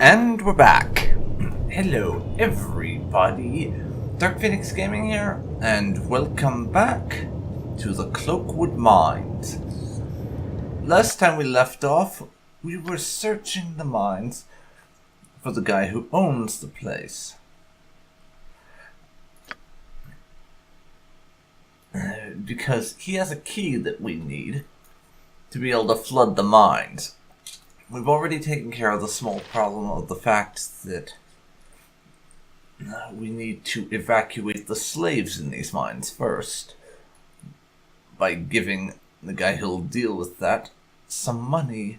And we're back. Hello everybody, DarkPhoenix Gaming here, and welcome back to the Cloakwood Mines. Last time we left off, we were searching the mines for the guy who owns the place. Because he has a key that we need to be able to flood the mines. We've already taken care of the small problem of the fact that we need to evacuate the slaves in these mines first by giving the guy who'll deal with that some money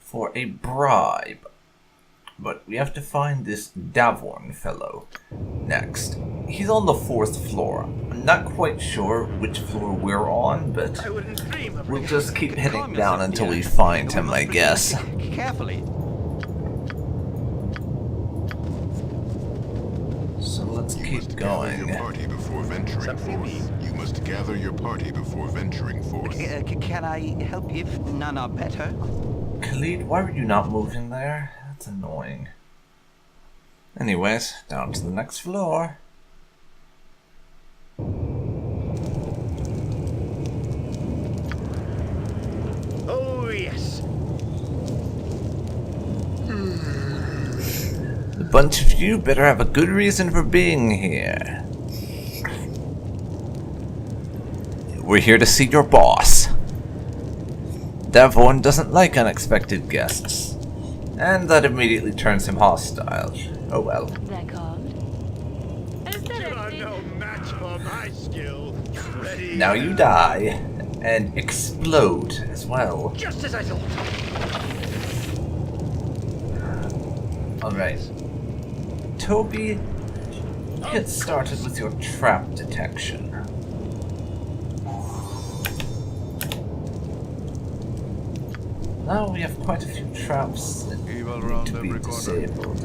for a bribe. But we have to find this Davaeorn fellow next. He's on the 4th floor. I'm not quite sure which floor we're on, but we'll just keep heading down until we find him, I guess. Carefully. So let's keep going. You must gather your party before venturing forth. Can I help if none are better? Khalid, why were you not moving there? That's annoying. Anyways, down to the next floor. Oh, yes. The bunch of you better have a good reason for being here. We're here to see your boss. Davaeorn doesn't like unexpected guests, and that immediately turns him hostile. Oh well. You are no match for my skill. Ready? Now you die, and explode as well. Just as I thought. Alright. Toby, get started with your trap detection. Now we have quite a few traps that need to be disabled.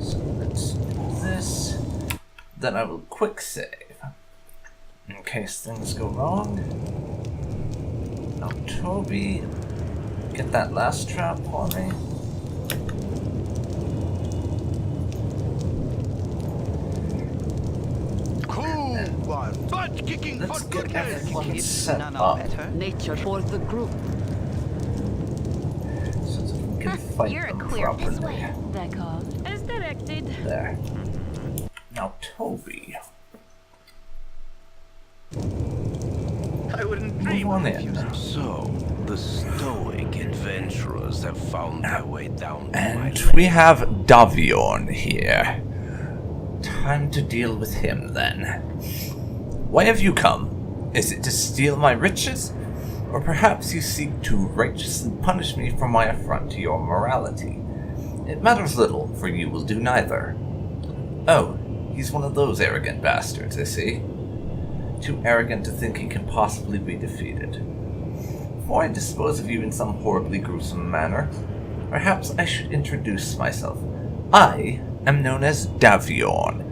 So let's do this. Then I will quick save in case things go wrong. Now Toby, get that last trap for me. Let's get everyone set up Nature for the group. so that we can fight You're them clear this properly. way. As directed. There. Now Toby, I wouldn't move dream on of in. So, the stoic adventurers have found their way down to my And we have Davaeorn here. Time to deal with him then. Why have you come? Is it to steal my riches? Or perhaps you seek to righteously punish me for my affront to your morality? It matters little, for you will do neither. Oh, he's one of those arrogant bastards, I see. Too arrogant to think he can possibly be defeated. Before I dispose of you in some horribly gruesome manner, perhaps I should introduce myself. I am known as Davaeorn.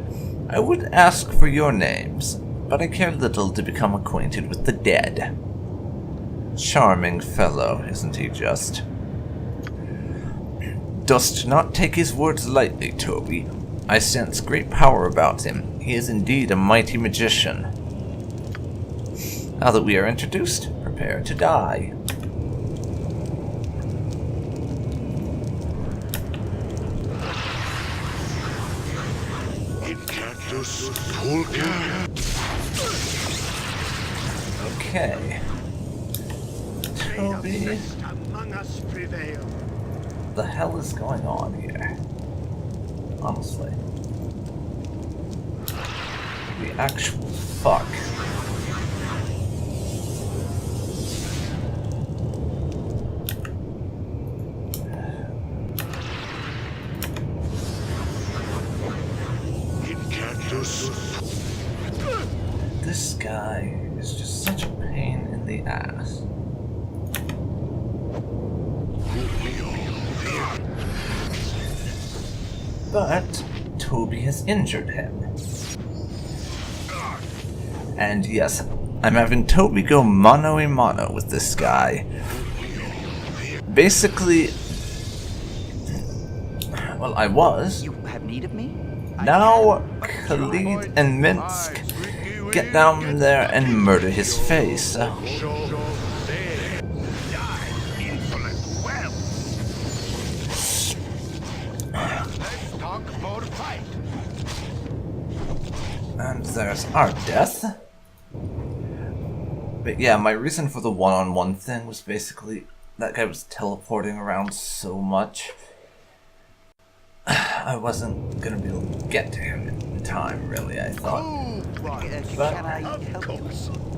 I would ask for your names, but I care little to become acquainted with the dead. Charming fellow, isn't he just? Dost not take his words lightly, Toby. I sense great power about him. He is indeed a mighty magician. Now that we are introduced, prepare to die. Okay. Toby, among us prevail. the hell is going on here? Honestly. The actual fuck. This guy is just such a pain in the ass. But Toby has injured him. And yes, I'm having Toby go mano a mano with this guy. basically, well, I was. You have need of me? Now, Khalid and Minsk get down there and murder his face. And there's our death. But yeah, my reason for the one-on-one thing was basically that guy was teleporting around so much. I wasn't gonna be able to get to him in time, really, I thought. Can I help you?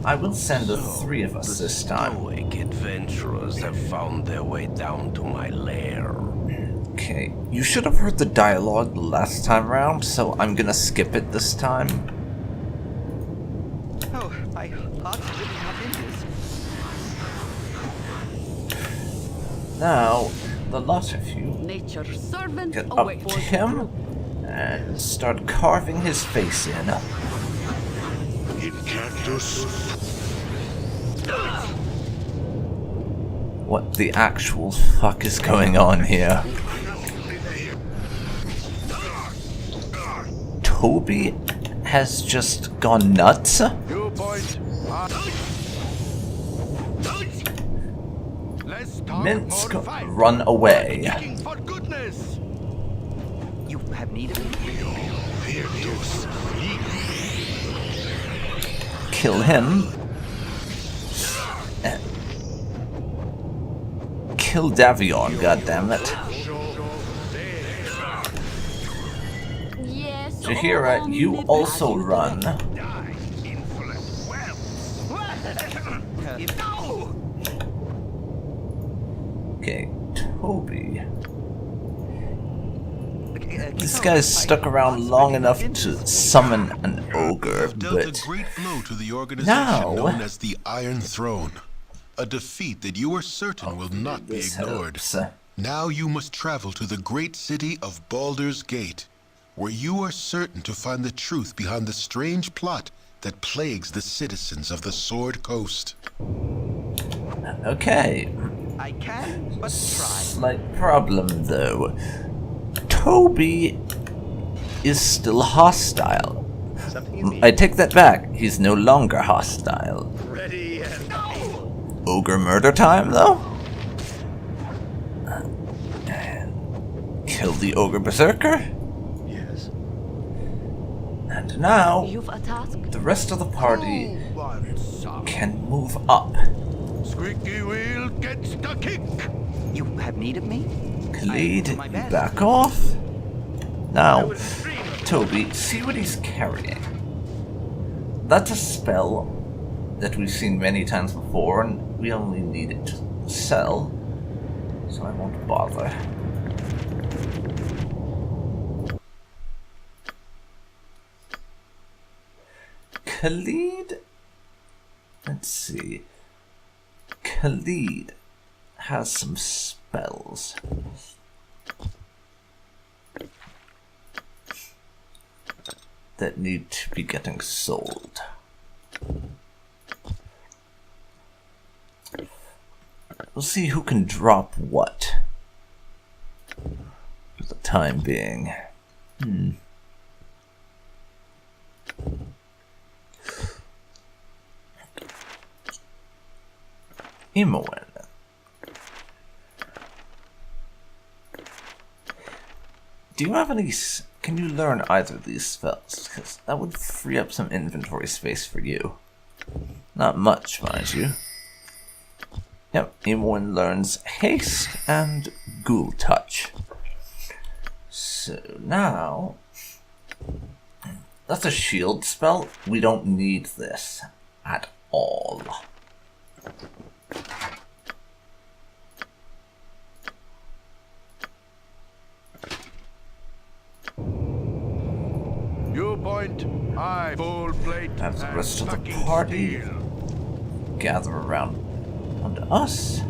I will send the three of us this time. Stoic adventurers have found their way down to my lair. Okay, you should have heard the dialogue the last time around, so I'm gonna skip it this time. Oh, my heart's really not in this. Now, the lot of you Nature's servant get up awaits to the him group. and start carving his face in. In cactus. What the actual fuck is going on here? Toby has just gone nuts? Minsk, run away. For goodness! You have need of me? Kill him. Kill Davaeorn, goddammit. Yes, Jahira, you also run. Okay, Toby. This guy's stuck around long enough to summon an ogre, Dealt a but great blow to the organization now known as the Iron Throne. A defeat that you are certain will not be this ignored. helps. Now you must travel to the great city of Baldur's Gate, where you are certain to find the truth behind the strange plot that plagues the citizens of the Sword Coast. Okay. I can, but try. Slight problem though. Toby is still hostile. Something you need. I take that back. He's no longer hostile. Ready and Ogre murder time though? Kill the ogre berserker? yes. And now You've a task. the rest of the party can move up. Squeaky wheel gets the kick. You have need of me? Khalid, I do my you best. back off. Now, Toby, see what he's carrying. That's a spell that we've seen many times before, and we only need it to sell, so I won't bother. Khalid, let's see. Khalid has some spells. That need to be getting sold. We'll see who can drop what for the time being. Imoen. Do you have any... Can you learn either of these spells? Because that would free up some inventory space for you. Not much, mind you. Yep, Imoen learns Haste and Ghoul Touch. So now... That's a shield spell. We don't need this at all. You point, I full plate. As the and rest of the sucking party steel. gather around onto us.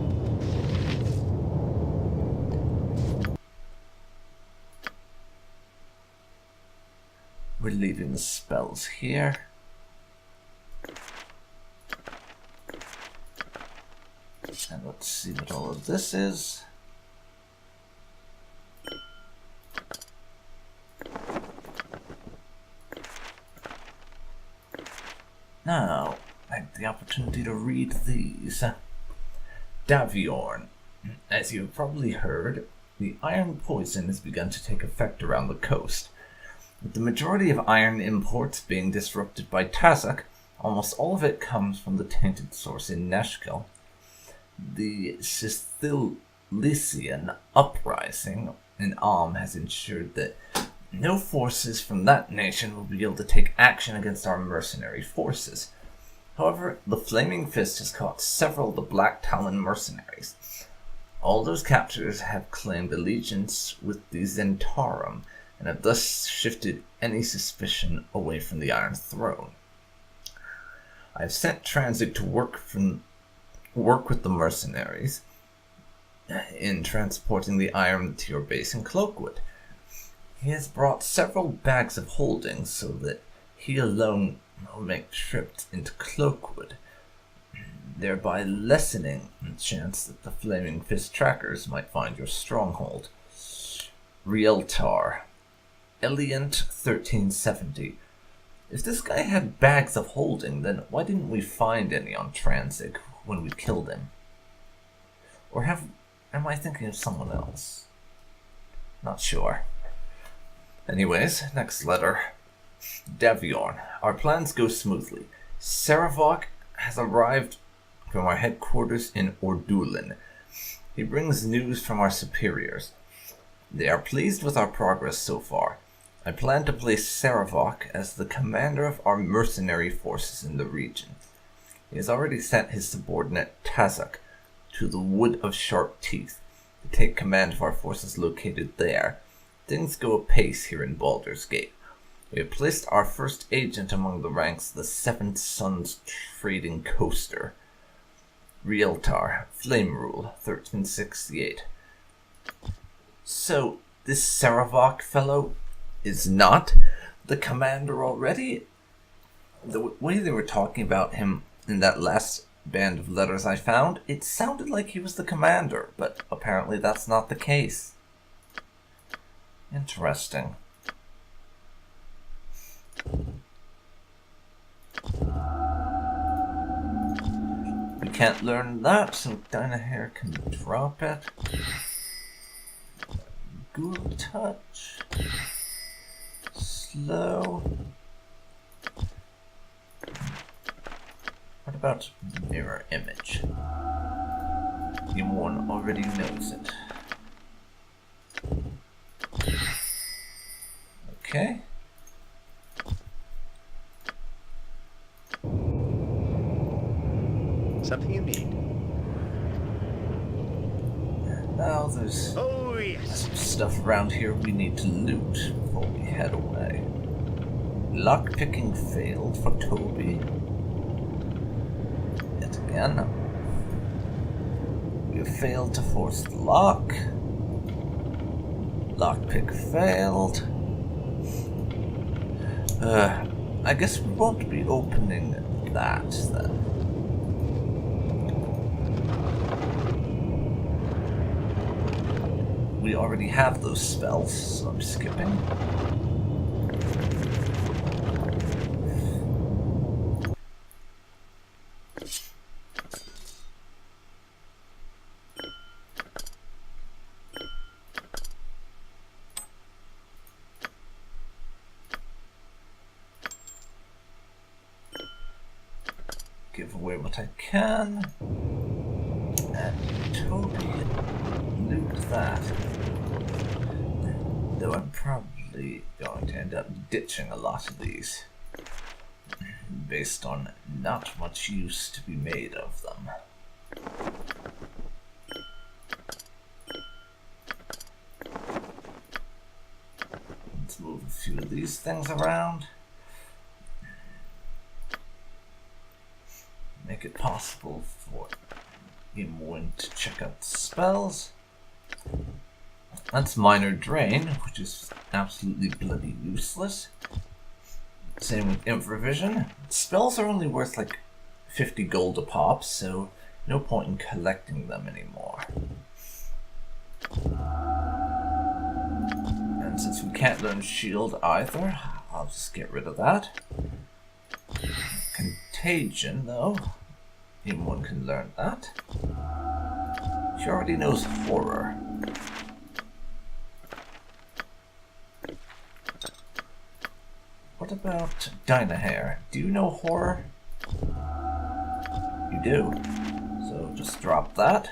We're leaving the spells here. And we'll let's see what all of this is. Now, I have the opportunity to read these. Davaeorn. As you have probably heard, the iron poison has begun to take effect around the coast. With the majority of iron imports being disrupted by Tazak, almost all of it comes from the tainted source in Nashkel. The Sistilician uprising in has ensured that no forces from that nation will be able to take action against our mercenary forces. However, the Flaming Fist has caught several of the Black Talon mercenaries. All those captors have claimed allegiance with the Zentarum, and have thus shifted any suspicion away from the Iron Throne. I have sent Transit to work with the mercenaries in transporting the iron to your base in Cloakwood. He has brought several bags of holding so that he alone will make trips into Cloakwood, thereby lessening the chance that the Flaming Fist trackers might find your stronghold. Realtar. Eliant 1370. If this guy had bags of holding, then why didn't we find any on Transit when we killed him? Or am I thinking of someone else? Not sure. Anyways, next letter. Davaeorn. Our plans go smoothly. Saravok has arrived from our headquarters in Ordulin. He brings news from our superiors. They are pleased with our progress so far. I plan to place Saravok as the commander of our mercenary forces in the region. He has already sent his subordinate Tazak to the Wood of Sharp Teeth to take command of our forces located there. Things go apace here in Baldur's Gate. We have placed our first agent among the ranks of the Seven Sons Trading Coaster. Realtar, Flame Rule, 1368. So, this Saravok fellow is not the commander already? The way they were talking about him in that last band of letters I found, it sounded like he was the commander, but apparently that's not the case. Interesting. We can't learn that, so Dynahair can drop it. Ghoul Touch. Slow. What about Mirror Image? Imoen already knows it. Okay. Something you need. And now there's Oh, yes. some stuff around here we need to loot before we head away. Lockpicking failed for Toby. Yet again. We have failed to force the lock. Lockpick failed. I guess we won't be opening that then. We already have those spells, so I'm skipping. Give away what I can. And Toby, loot that. Though I'm probably going to end up ditching a lot of these, based on not much use to be made of them. Let's move a few of these things around. Make it possible for Imoen to check out the spells. That's Minor Drain, which is absolutely bloody useless. Same with Infravision. Spells are only worth like 50 gold a pop, so No point in collecting them anymore. And since we can't learn shield either, I'll just get rid of that. Contagion, though. Anyone can learn that. She already knows horror. What about Dynahair? Do you know horror? You do. So just drop that.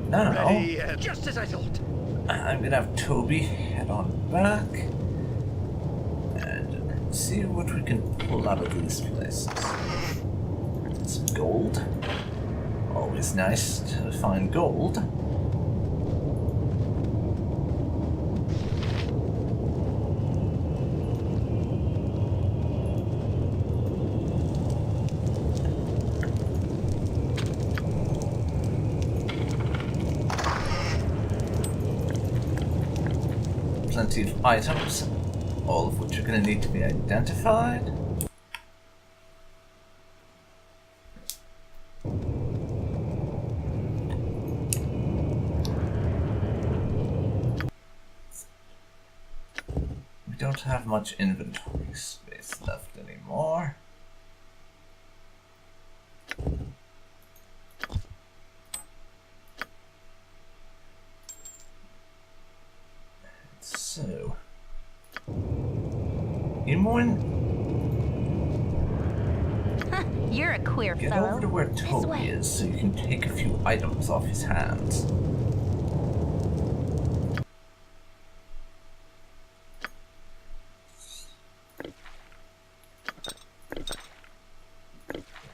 Now, Ready, just as I thought. I'm gonna have Toby head on back and see what we can pull out of these places. Some gold. Always nice to find gold. Plenty of items, all of which are going to need to be identified. We don't have much inventory space left anymore. So, Imoen, You're a queer get fellow. over to where This Toby way. is so you can take a few items off his hands.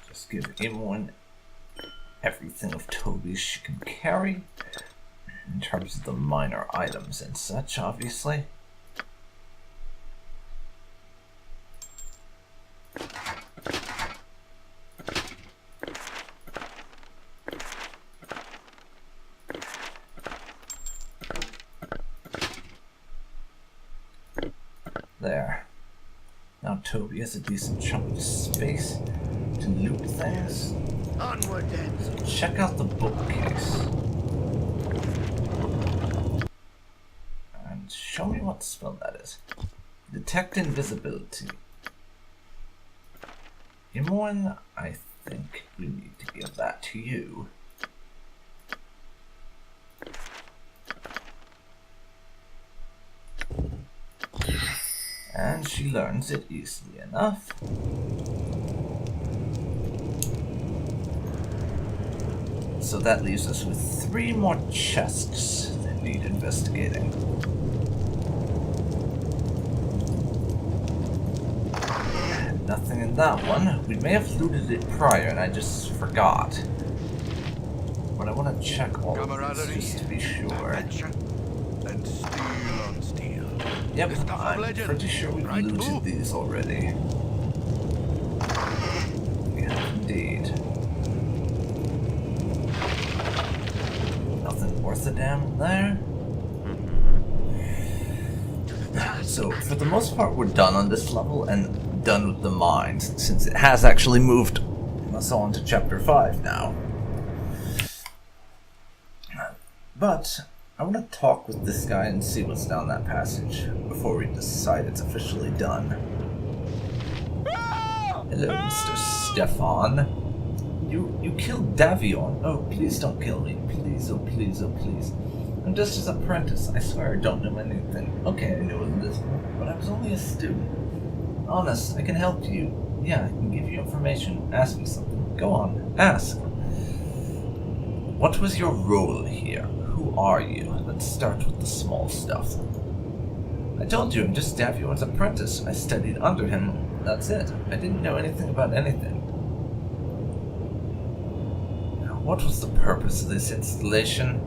Just give Imoen everything of Toby's she can carry. In terms of the minor items and such, obviously. There. Now Toby has a decent chunk of space to loot things. Onward then. So check out the bookcase. Show me what spell that is. Detect invisibility. Imoen, I think we need to give that to you. And she learns it easily enough. So that leaves us with 3 more chests that need investigating. Nothing in that one. We may have looted it prior and I just forgot. But I want to check all of this just to be sure. Adventure, and steel on steel. Yep, The stuff of I'm legend. pretty sure we've Right, looted move. these already. We have indeed. Nothing worth a damn in there. So, for the most part, we're done on this level and done with the mines, since it has actually moved us on to Chapter 5 now. But, I want to talk with this guy and see what's down that passage before we decide it's officially done. Hello, Mr. Stefan. You killed Davaeorn. Oh, please don't kill me. Please, oh please, oh please. I'm just his apprentice. I swear I don't know anything. Okay, I know a little, but I was only a student. Honest, I can help you. Yeah, I can give you information. Ask me something. Go on, ask. What was your role here? Who are you? Let's start with the small stuff. I told you, I'm just Davaeorn's apprentice. I studied under him. That's it. I didn't know anything about anything. What was the purpose of this installation?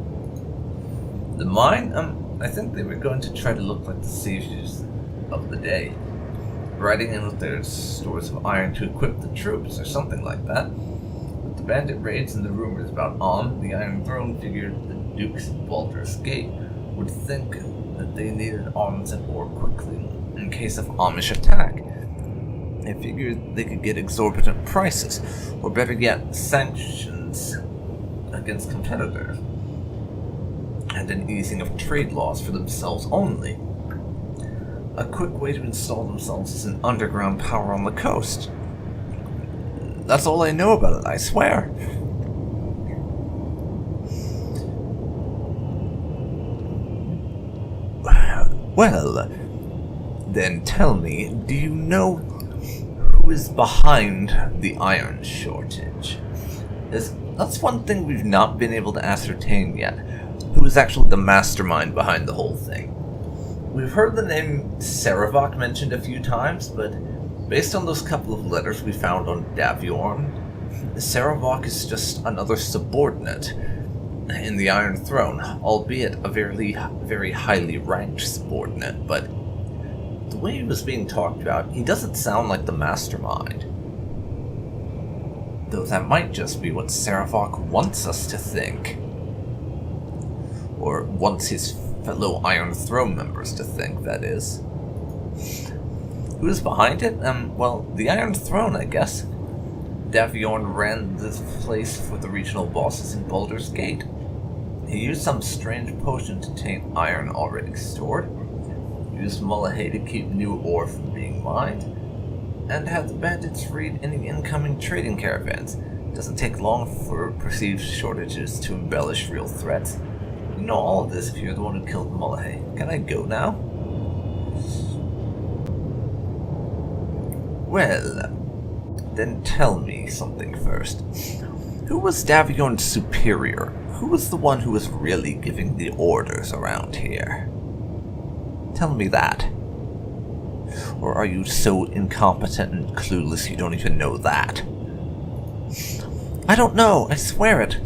The mine? I think they were going to try to look like the saviors of the day. Riding in with their stores of iron to equip the troops, or something like that. With the bandit raids and the rumors about the Iron Throne figured the Dukes of Baldur's Gate would think that they needed arms and ore quickly in case of Amish attack. They figured they could get exorbitant prices, or better yet, sanctions against competitors, and an easing of trade laws for themselves only. A quick way to install themselves as an underground power on the coast. That's all I know about it, I swear. Well, then tell me, do you know who is behind the iron shortage? That's one thing we've not been able to ascertain yet. Who is actually the mastermind behind the whole thing? We've heard the name Saravok mentioned a few times, but based on those couple of letters we found on Davaeorn, Saravok is just another subordinate in the Iron Throne, albeit a very highly ranked subordinate, but the way he was being talked about, he doesn't sound like the mastermind. Though that might just be what Saravok wants us to think. Or wants his fellow Iron Throne members to think, that is. Who's behind it? Well, the Iron Throne, I guess. Davaeorn ran this place for the regional bosses in Baldur's Gate. He used some strange potion to taint iron already stored, used Mullahay to keep new ore from being mined, and had the bandits raid any incoming trading caravans. It doesn't take long for perceived shortages to embellish real threats. You know all of this if you're the one who killed Mullahay. Can I go now? Well, then tell me something first. Who was Davaeorn's superior? Who was the one who was really giving the orders around here? Tell me that. Or are you so incompetent and clueless you don't even know that? I don't know, I swear it.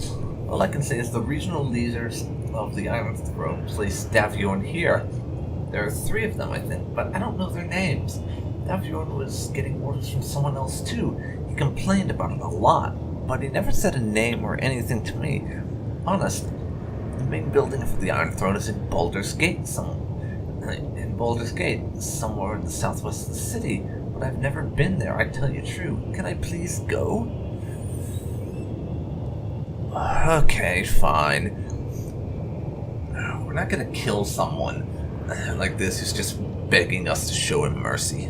All I can say is the regional leaders of the Iron Throne placed Davaeorn here. There are 3 of them, I think, but I don't know their names. Davaeorn was getting orders from someone else too. He complained about it a lot, but he never said a name or anything to me. Honest, the main building for the Iron Throne is in Baldur's Gate, somewhere in the southwest of the city, but I've never been there, I tell you true. Can I please go? Okay, fine. We're not gonna kill someone like this who's just begging us to show him mercy.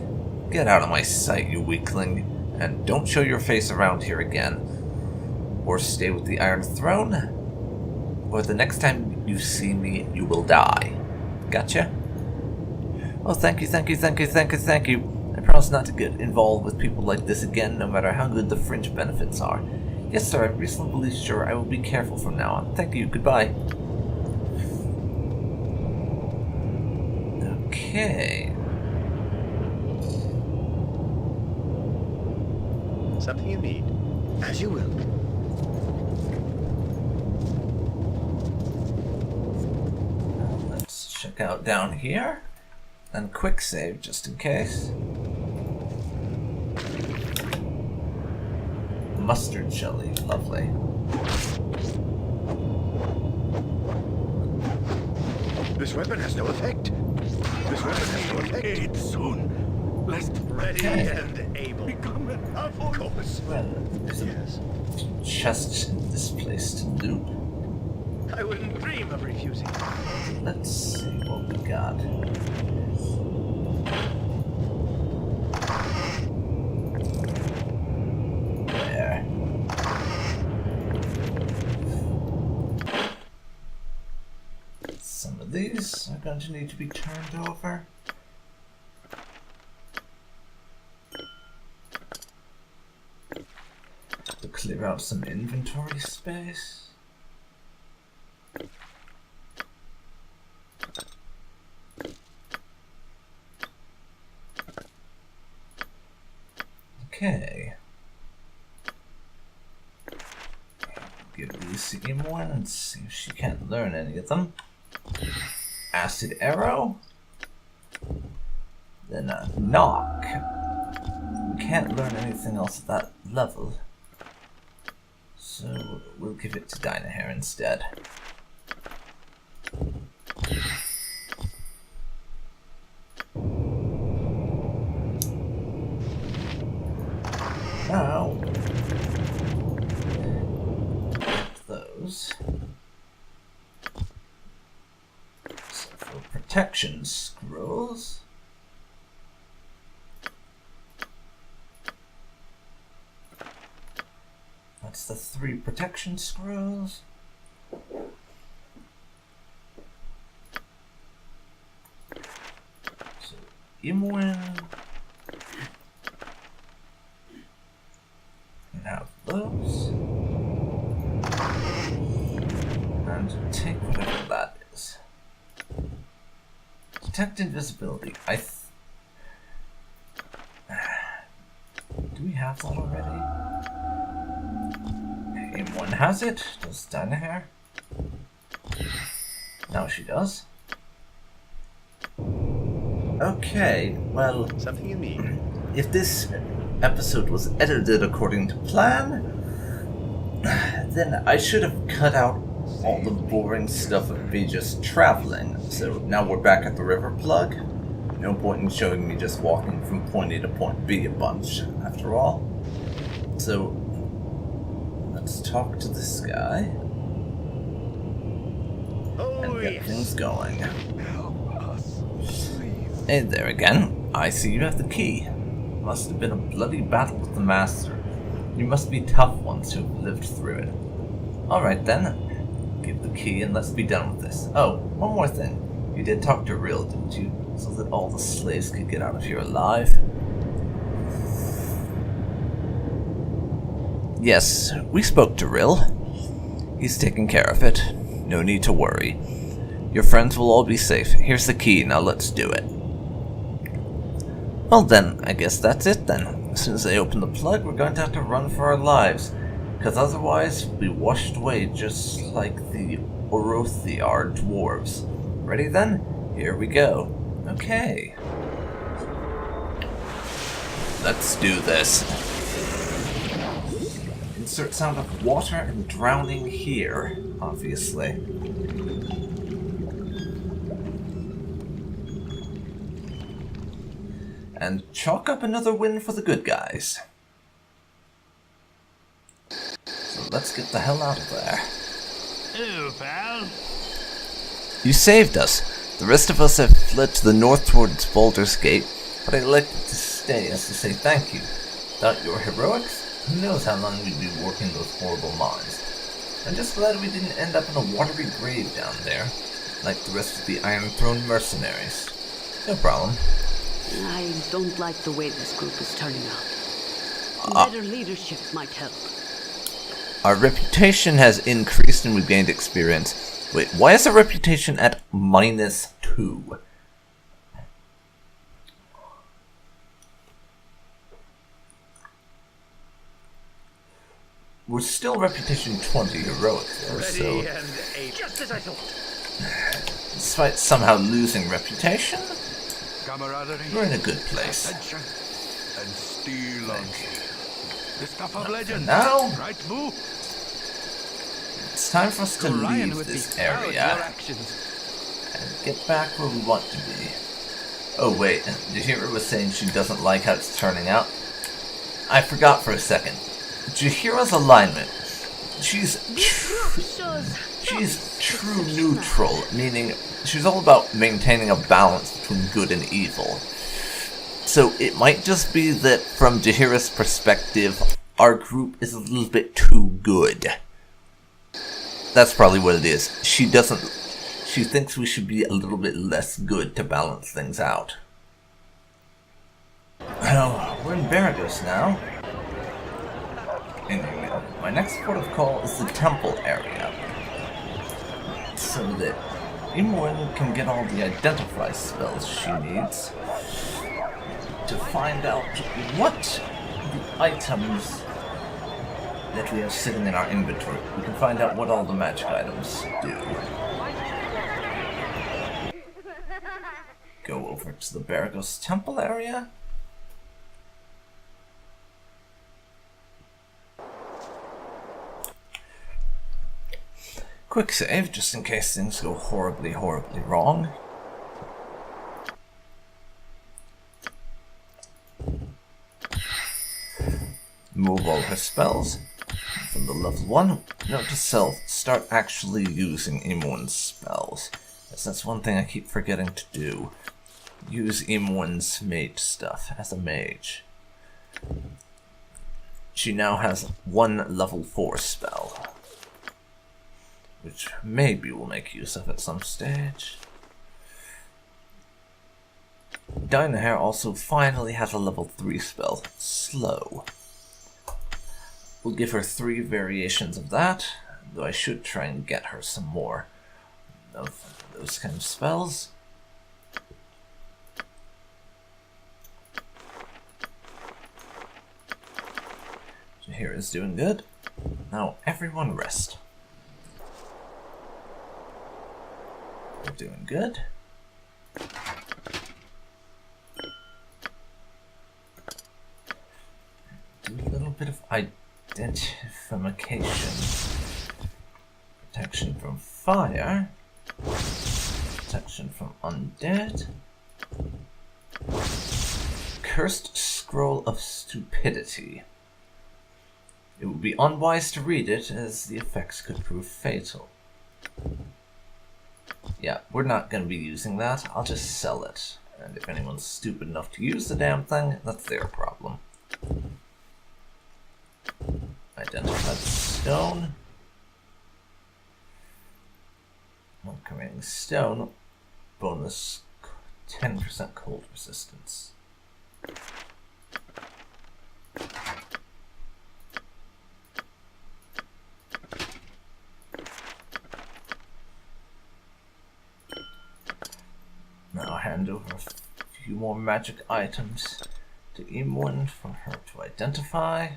Get out of my sight, you weakling, and don't show your face around here again. Or stay with the Iron Throne, or the next time you see me, you will die. Gotcha? Oh, thank you. I promise not to get involved with people like this again, no matter how good the fringe benefits are. Yes, sir, I'm reasonably sure I will be careful from now on. Thank you, goodbye. Okay. Something you need. As you will. Let's check out down here. And quick save, just in case. Mustard jelly, lovely. This weapon has no effect. Aid soon. Lest ready and able. Of course. Well, there's a chest in this place to loot. I wouldn't dream of refusing. Let's see what we got. There. Some of these are going to need to be turned over. To clear out some inventory space. Okay. Give these to Imoen and see if she can't learn any of them. Acid arrow. Then a knock. We can't learn anything else at that level. So we'll give it to Dynahair instead. those. So for protection scrolls. That's the 3 protection scrolls. So Imoen can have those. And take whatever that is. Detect invisibility. Do we have that already? Imoen has it. Does Danaher? No, she does. Okay, well, Something you need. if this episode was edited according to plan, then I should have cut out all the boring stuff of me just traveling. So now we're back at the river plug. No point in showing me just walking from point A to point B a bunch, after all. So, let's talk to this guy and get things going. Hey there again. I see you have the key. Must have been a bloody battle with the master. You must be tough ones who have lived through it. Alright then. Give the key and let's be done with this. Oh, one more thing. You did talk to Rill, didn't you? So that all the slaves could get out of here alive? Yes, we spoke to Rill. He's taking care of it. No need to worry. Your friends will all be safe. Here's the key, now let's do it. Well then, I guess that's it then. As soon as I open the plug, we're going to have to run for our lives. Because otherwise, we'll be washed away just like the Orothiar dwarves. Ready then? Here we go. Okay. Let's do this. Insert sound of water and drowning here, obviously. And chalk up another win for the good guys. So let's get the hell out of there. Hello, pal. You saved us. The rest of us have fled to the north towards Baldur's Gate, but I elected to stay as to say thank you. Without your heroics, who knows how long we'd be working those horrible mines. I'm just glad we didn't end up in a watery grave down there, like the rest of the Iron Throne mercenaries. No problem. I don't like the way this group is turning out. Better leadership might help. Our reputation has increased and we've gained experience. Wait, why is our reputation at -2? We're still reputation 20 heroic though, so Ready and able. Just as I thought. despite somehow losing reputation, Camaraderie, we're in a good place. adventure, and steel on the stuff of legend. Now, Right, Boo? it's time for us to Orion leave would be this proud of your area actions. and get back where we want to be. Oh wait, Jahira was saying she doesn't like how it's turning out. I forgot for a second. Jahira's alignment. She's true neutral, meaning she's all about maintaining a balance between good and evil. So it might just be that from Jahira's perspective, our group is a little bit too good. That's probably what it is. She thinks we should be a little bit less good to balance things out. Oh, we're in Baragos now. Anyway, my next port of call is the temple area. So that Imoen can get all the identify spells she needs to find out what the items that we have sitting in our inventory. We can find out what all the magic items do. Go over to the Baragos temple area. Quick save, just in case things go horribly, horribly wrong. Move all her spells. from the level 1. Note to self, start actually using Imoen's spells. As that's one thing I keep forgetting to do. Use Imoen's mage stuff as a mage. She now has 1 level 4 spell, which maybe we'll make use of at some stage. Dinahair also finally has a level 3 spell, Slow. We'll give her 3 variations of that, though I should try and get her some more of those kind of spells. So here is doing good. Now everyone rest. We're doing good. Do a little bit of identification. Protection from fire. Protection from undead. Cursed Scroll of Stupidity. It would be unwise to read it, as the effects could prove fatal. Yeah, we're not going to be using that. I'll just sell it. And if anyone's stupid enough to use the damn thing, that's their problem. Identified stone. Alchemy stone. Bonus 10% cold resistance. Now hand over a few more magic items to Imoen for her to identify.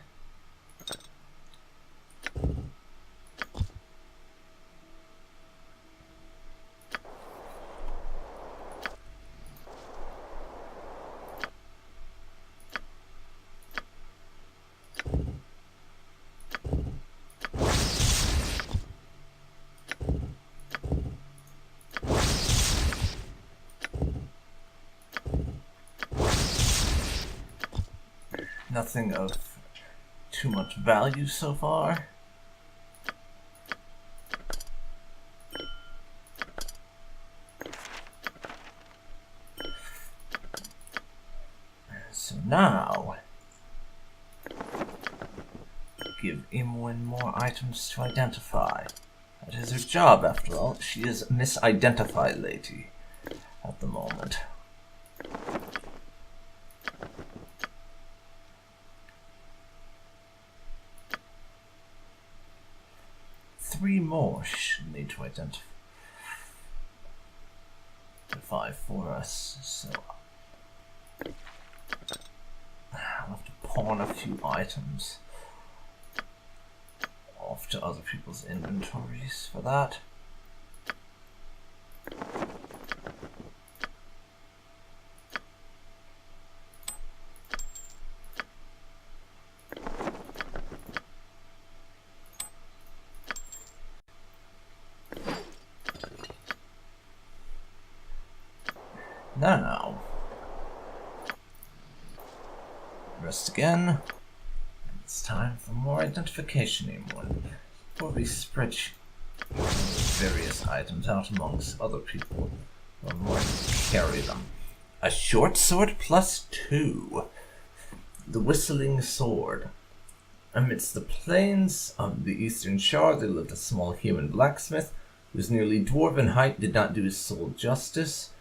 Nothing of too much value so far. So now, give Imoen more items to identify. That is her job, after all. She is Misidentified Lady at the moment. Three more should need to identify for us, so I'll have to pawn a few items off to other people's inventories for that. Now, rest again. It's time for more identification, Imoen, before we spread various items out amongst other people who are more to carry them. A short sword +2. The Whistling Sword. Amidst the plains of the Eastern Shore, there lived a small human blacksmith whose nearly dwarven height did not do his soul justice.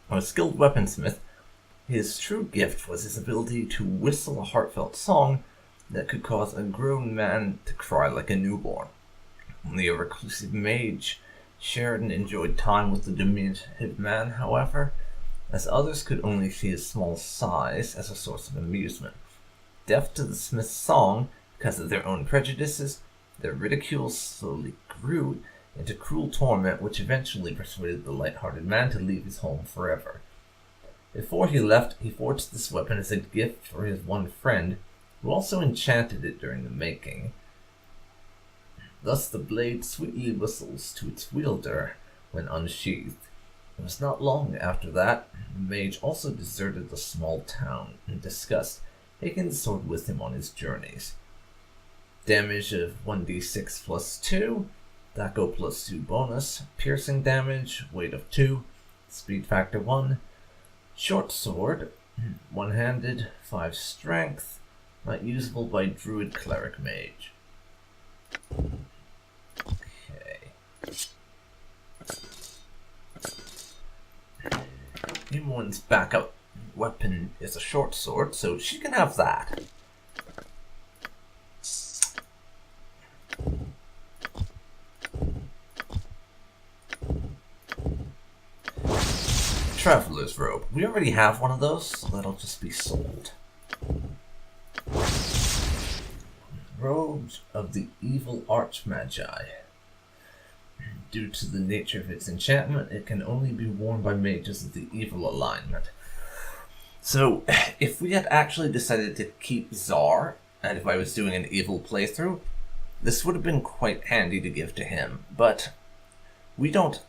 A skilled weaponsmith, his true gift was his ability to whistle a heartfelt song that could cause a grown man to cry like a newborn. The reclusive mage shared and enjoyed time with the diminutive man, however, as others could only see his small size as a source of amusement. Deaf to the smith's song because of their own prejudices, their ridicule slowly grew into cruel torment, which eventually persuaded the light-hearted man to leave his home forever. Before he left, he forged this weapon as a gift for his one friend, who also enchanted it during the making. Thus the blade sweetly whistles to its wielder when unsheathed. It was not long after that the mage also deserted the small town in disgust, taking the sword with him on his journeys. Damage of 1d6 plus 2. That go plus 2 bonus. Piercing damage, weight of 2. Speed factor 1. Short sword, one-handed, 5 strength. Not usable by druid, cleric, mage. Okay. Imoen's backup weapon is a short sword, so she can have that. Traveler's robe. We already have one of those, so that'll just be sold. Robe of the Evil Archmagi. Due to the nature of its enchantment, it can only be worn by mages of the evil alignment. So, if we had actually decided to keep Zar, and if I was doing an evil playthrough, this would have been quite handy to give to him, but we don't.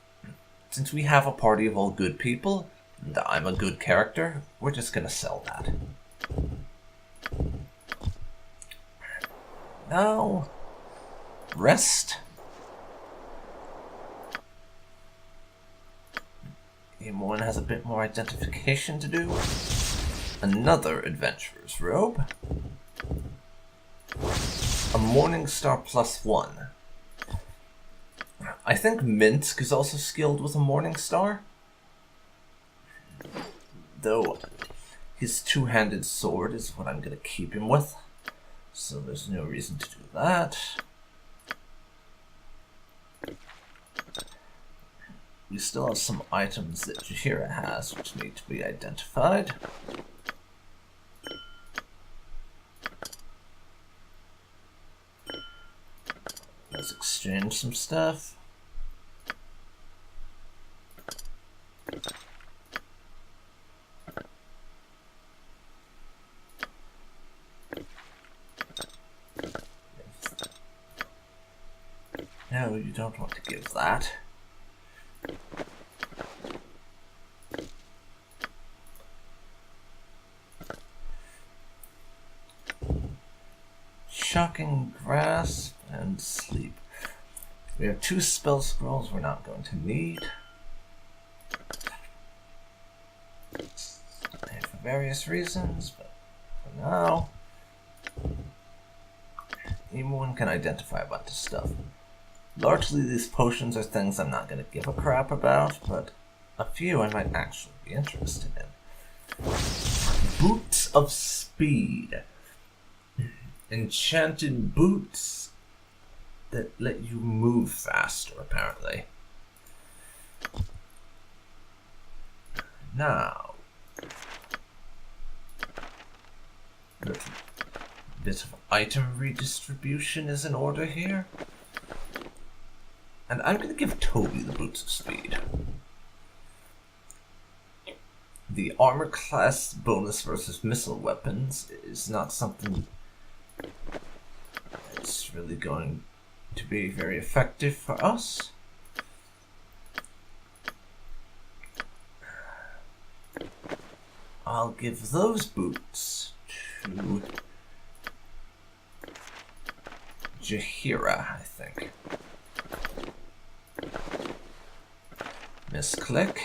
Since we have a party of all good people, and I'm a good character, we're just gonna sell that. Now, rest. Imoen has a bit more identification to do. Another adventurer's robe. A Morning Star plus 1. I think Minsk is also skilled with a Morning Star. Though his two-handed sword is what I'm going to keep him with. So there's no reason to do that. We still have some items that Jaheira has which need to be identified. Let's exchange some stuff. No, you don't want to give that. Shocking Grasp and Sleep. We have 2 spell scrolls we're not going to need. And for various reasons, but for now, Imoen can identify a bunch of stuff. Largely these potions are things I'm not going to give a crap about, but a few I might actually be interested in. Boots of Speed. Enchanted boots that let you move faster, apparently. Now, a bit of item redistribution is in order here. And I'm going to give Toby the Boots of Speed. The armor class bonus versus missile weapons is not something that's really going to be very effective for us. I'll give those boots to Jaheira, I think. Misclick.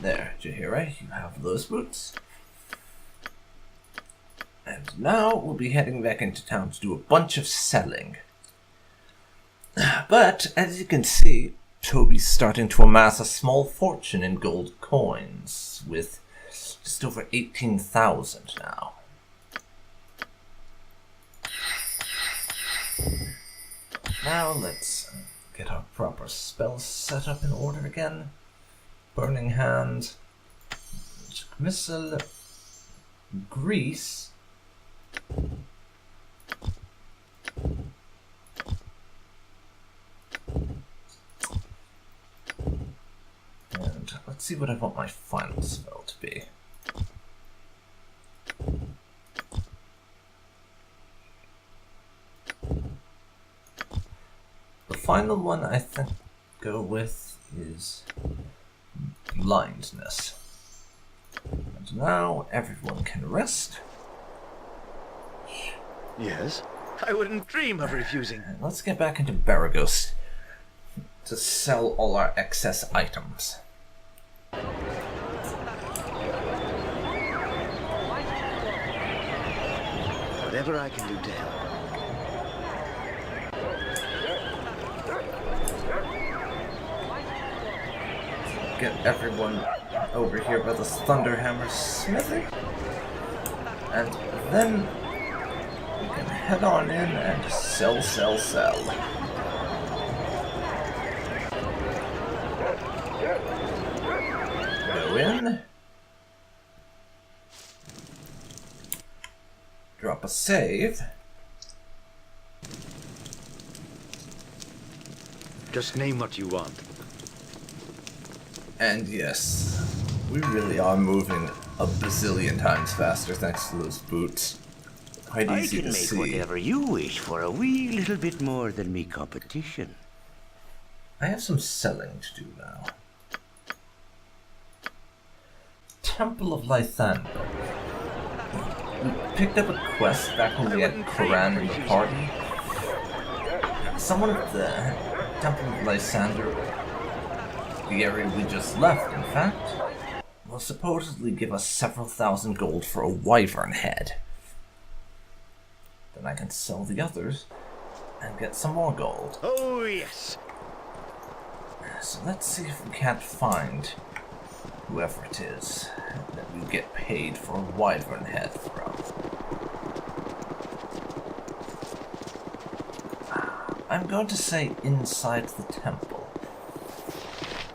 There, Jaheira, you have those boots. And now we'll be heading back into town to do a bunch of selling. But, as you can see, Toby's starting to amass a small fortune in gold coins, with just over 18,000 now. Now let's get our proper spells set up in order again. Burning Hand, Missile, Grease, and let's see what I want my final spell to be. The final one I think go with is Blindness. And now everyone can rest. Yes? I wouldn't dream of refusing. Let's get back into Baragos to sell all our excess items. Whatever I can do to help. Get everyone over here by this Thunderhammer smithy. And then we can head on in and sell. Go in. Drop a save. Just name what you want. And yes, we really are moving a bazillion times faster thanks to those boots. Quite I easy can to make see. whatever you wish for a wee little bit more than me competition. I have some selling to do now. Temple of Lythander. We picked up a quest back when we had Koran in the party. Someone at the Temple of Lysander, the area we just left, in fact, will supposedly give us several thousand gold for a wyvern head. Then I can sell the others and get some more gold. Oh, yes. So let's see if we can't find whoever it is that we get paid for a wyvern head from. I'm going to say inside the temple.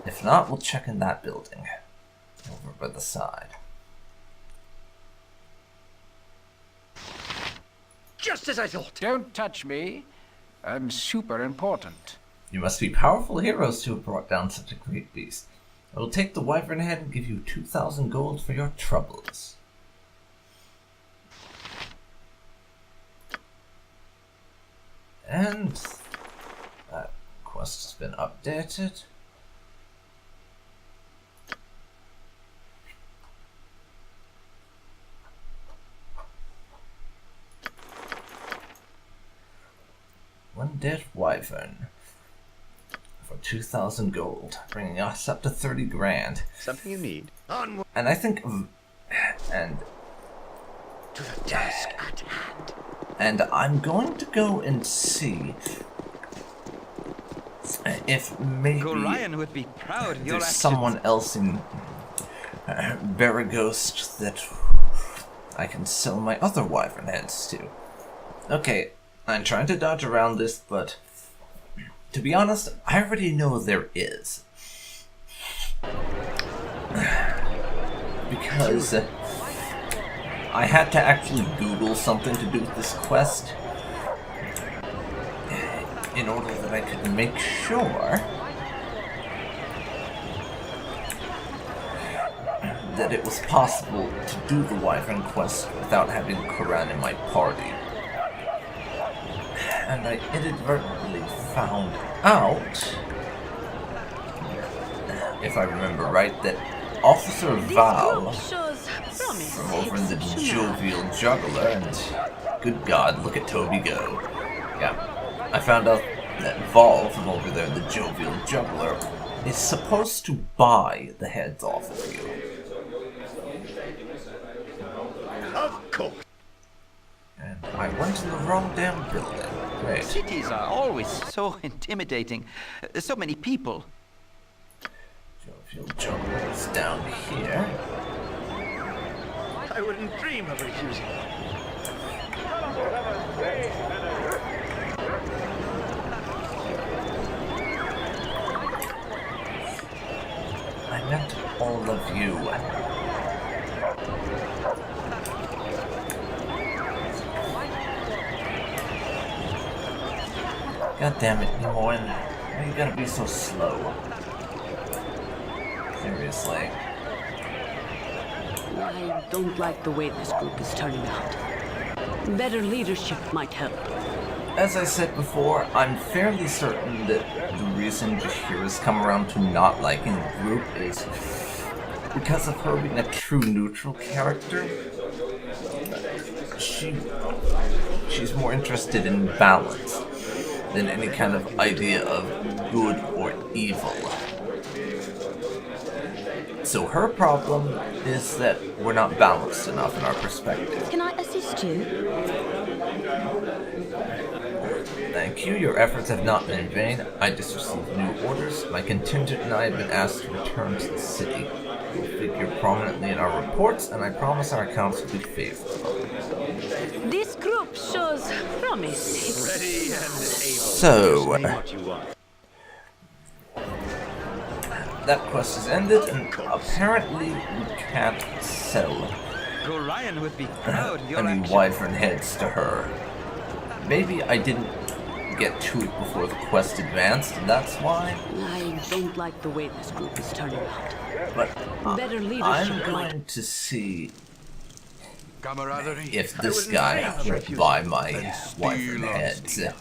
If not, we'll check in that building over by the side. Just as I thought. Don't touch me. I'm super important. You must be powerful heroes to have brought down such a great beast. I will take the wyvern head and give you 2,000 gold for your troubles. And that quest has been updated. One dead wyvern for 2,000 gold, bringing us up to 30 grand. Something you need. Onward And I think, and to the task at hand. And I'm going to go and see if maybe Gorion would be proud of your there's actions. someone else in Baragos that I can sell my other wyvern heads to. Okay, I'm trying to dodge around this, but to be honest, I already know there is. Because I had to actually Google something to do with this quest in order that I could make sure that it was possible to do the wyvern quest without having Koran in my party. And I inadvertently found out, if I remember right, that Officer Val from over in the Jovial Juggler, and good God, look at Toby go. Yeah, I found out that Val from over there in the Jovial Juggler is supposed to buy the heads off of you. Of course. And I went in the wrong damn building. Great. cities are always so intimidating. So many people. Jovial Juggler is down here. I wouldn't dream of refusing. I meant all of you. God damn it, Imoen. Why you gotta be so slow? Seriously. I don't like the way this group is turning out. Better leadership might help. As I said before, I'm fairly certain that the reason Jahira's come around to not liking the group is because of her being a true neutral character. she's more interested in balance than any kind of idea of good or evil. So her problem is that we're not balanced enough in our perspective. Can I assist you? Thank you. Your efforts have not been in vain. I just received new orders. My contingent and I have been asked to return to the city. We'll figure prominently in our reports, and I promise our accounts will be favorable. This group shows promise. Ready and able. So, What you want. that quest is ended, and apparently we can't sell Gorion would be proud of your any action. wyvern heads to her. Maybe I didn't get to it before the quest advanced, and that's why. I don't like the way this group is turning out. But Better I'm leadership. going to see Camaraderie, if this guy will buy my wyvern heads. the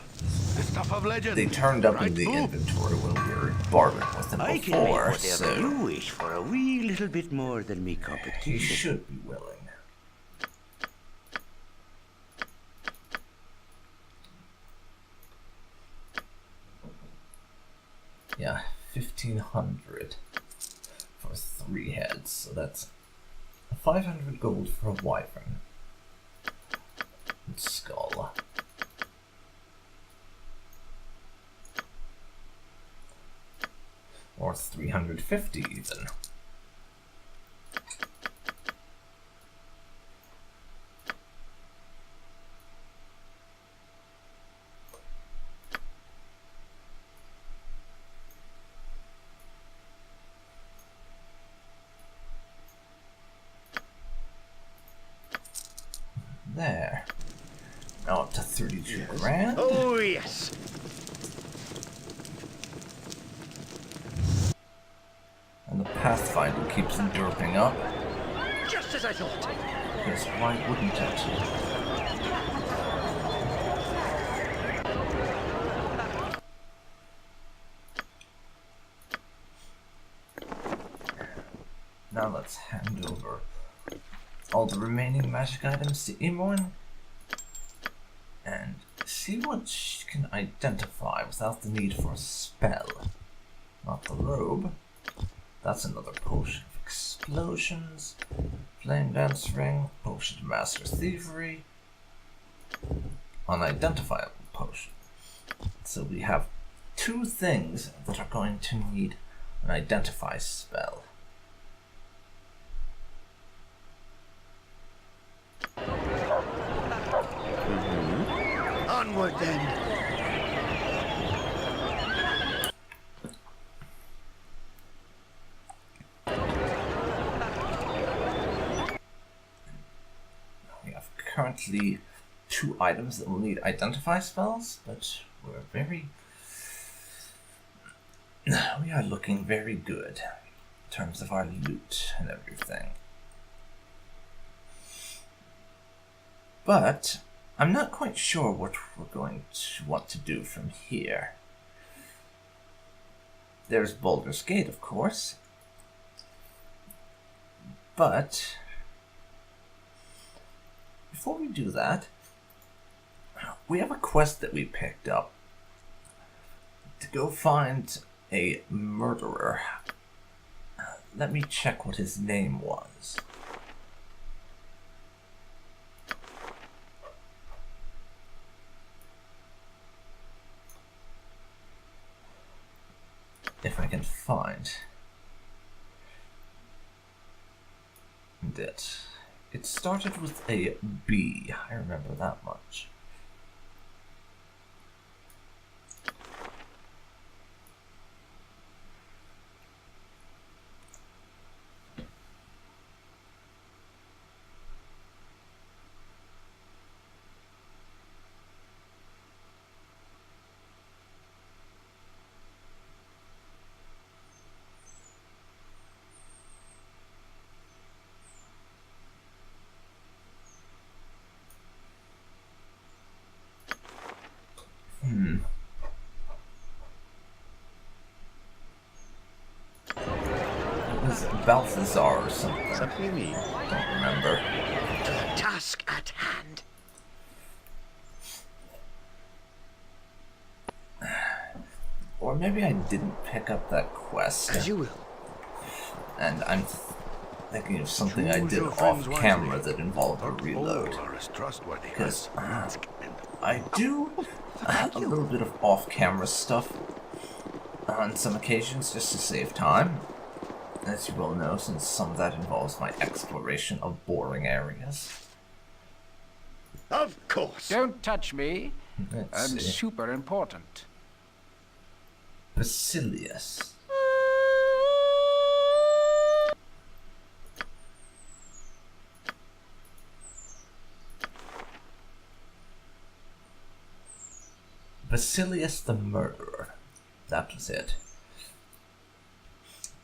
stuff of legend. They turned up in the inventory when we were bartering with them I can make before, whatever so you wish for a wee little bit more than me cup of he tea. should be willing. Yeah, 1,500 for 3 heads, so that's 500 gold for a wyvern. And skull. Or 350 even. There. Now up to 32 grand. Oh, yes. And the Pathfinder keeps derping up. Just as I thought. Because why wouldn't it? Now let's hand over all the remaining magic items to Imoen and see what she can identify without the need for a spell. Not the robe. That's another potion of explosions, flame dance ring, potion of master thievery, unidentifiable potion. So we have 2 things that are going to need an identify spell. Onward then. We have currently 2 items that will need identify spells, but we are looking very good in terms of our loot and everything. But I'm not quite sure what we're going to want to do from here. There's Baldur's Gate, of course. But before we do that, we have a quest that we picked up to go find a murderer. Let me check what his name was. If I can find it. It started with a B. I remember that much. It was Balthazar or something. Something you mean? Don't remember. To the task at hand. Or maybe I didn't pick up that quest. As you will. And I'm thinking of something I Choose did your off friends camera wisely. that involved a All reload. are as trustworthy Because as I do a little bit of off-camera stuff on some occasions just to save time. As you well know, since some of that involves my exploration of boring areas. Of course. Don't touch me. Let's I'm see. super important. Basilius. Basilius the Murderer. That was it.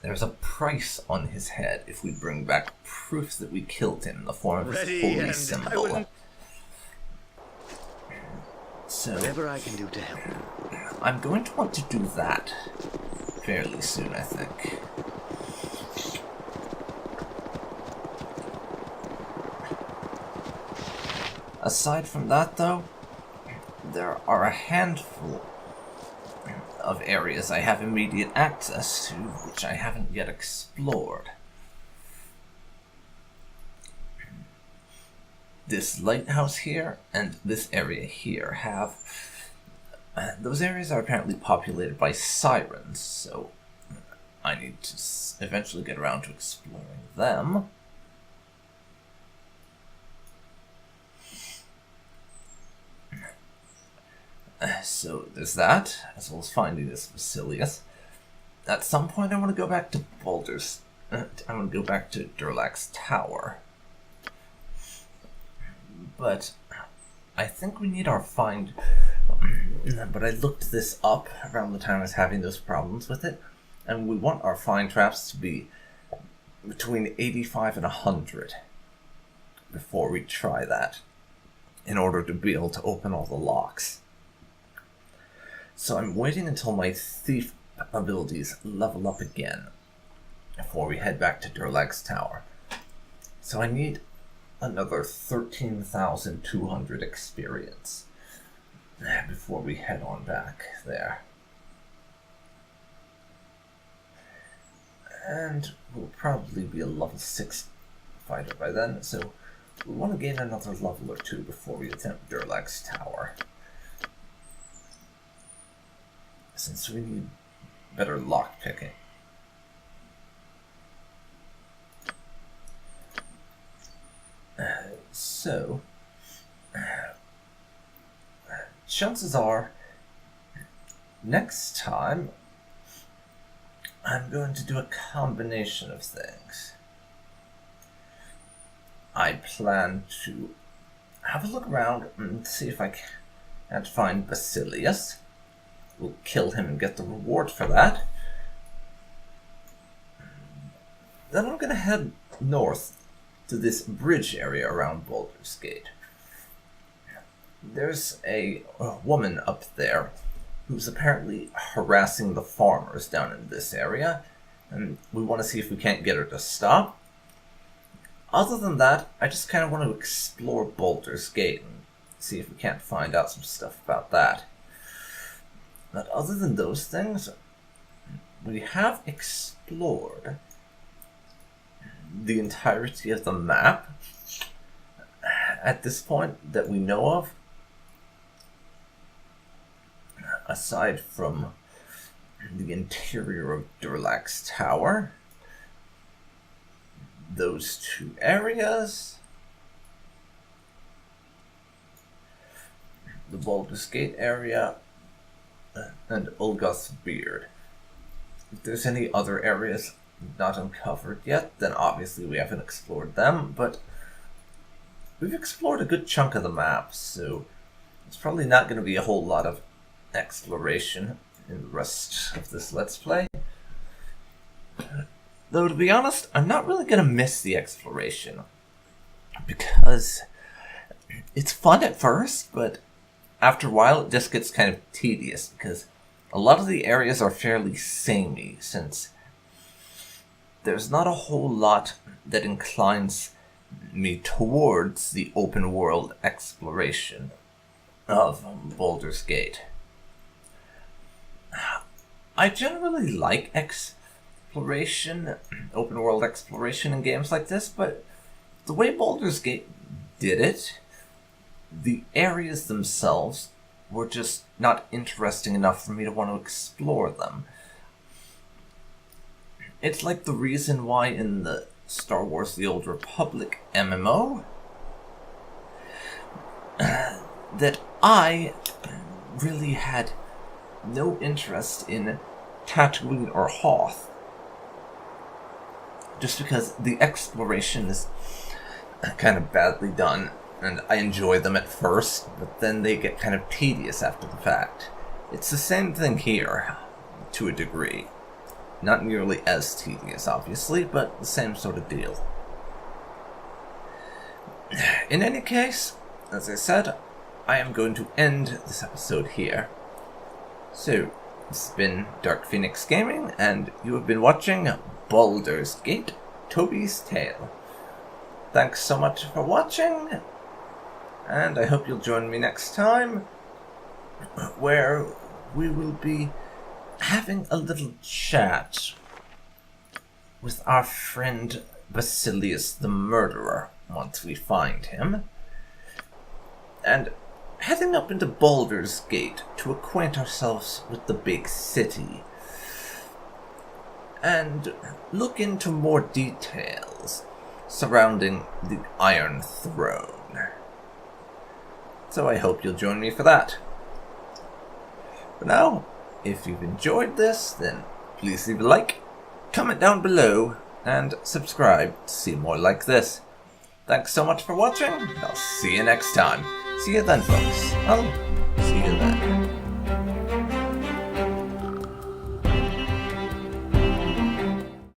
There's a price on his head if we bring back proof that we killed him in the form of his Ready, holy and I symbol. will- So, Whatever I can do to help. I'm going to want to do that fairly soon, I think. Aside from that, though, there are a handful of areas I have immediate access to, which I haven't yet explored. This lighthouse here and this area here have... those areas are apparently populated by sirens, so I need to eventually get around to exploring them. So there's that, as well as finding this Basilius. At some point I want to go back to Baldur's... I want to go back to Durlach's Tower. But I think we need our find... But I looked this up around the time I was having those problems with it, and we want our find traps to be between 85 and 100 before we try that, in order to be able to open all the locks. So I'm waiting until my thief abilities level up again before we head back to Durlach's Tower. So I need another 13,200 experience before we head on back there. And we'll probably be a level 6 fighter by then, so we want to gain another level or 2 before we attempt Durlach's Tower. Since we need better lockpicking. So, chances are, next time, I'm going to do a combination of things. I plan to have a look around and see if I can't find Basilius. We'll kill him and get the reward for that. Then I'm going to head north to this bridge area around Baldur's Gate. There's a woman up there who's apparently harassing the farmers down in this area, and we want to see if we can't get her to stop. Other than that, I just kind of want to explore Baldur's Gate and see if we can't find out some stuff about that. But other than those things, we have explored the entirety of the map at this point that we know of, aside from the interior of Durlach's Tower. Those two areas, the Baldur's Gate area, and Ulgoth's Beard. If there's any other areas not uncovered yet, then obviously we haven't explored them, but we've explored a good chunk of the map, so it's probably not going to be a whole lot of exploration in the rest of this Let's Play. Though, to be honest, I'm not really going to miss the exploration, because it's fun at first, but after a while it just gets kind of tedious, because a lot of the areas are fairly samey, since there's not a whole lot that inclines me towards the open world exploration of Baldur's Gate. I generally like exploration, open world exploration in games like this, but the way Baldur's Gate did it, the areas themselves were just not interesting enough for me to want to explore them. It's like the reason why in the Star Wars The Old Republic MMO that I really had no interest in Tatooine or Hoth, just because the exploration is kind of badly done, and I enjoy them at first, but then they get kind of tedious after the fact. It's the same thing here, to a degree. Not nearly as tedious, obviously, but the same sort of deal. In any case, as I said, I am going to end this episode here. So, this has been DarkPhoenix Gaming, and you have been watching Baldur's Gate, Toby's Tale. Thanks so much for watching, and I hope you'll join me next time, where we will be having a little chat with our friend Basilius the Murderer, once we find him, and heading up into Baldur's Gate to acquaint ourselves with the big city, and look into more details surrounding the Iron Throne. So I hope you'll join me for that. For now, if you've enjoyed this, then please leave a like, comment down below, and subscribe to see more like this. Thanks so much for watching, and I'll see you next time. See you then, folks.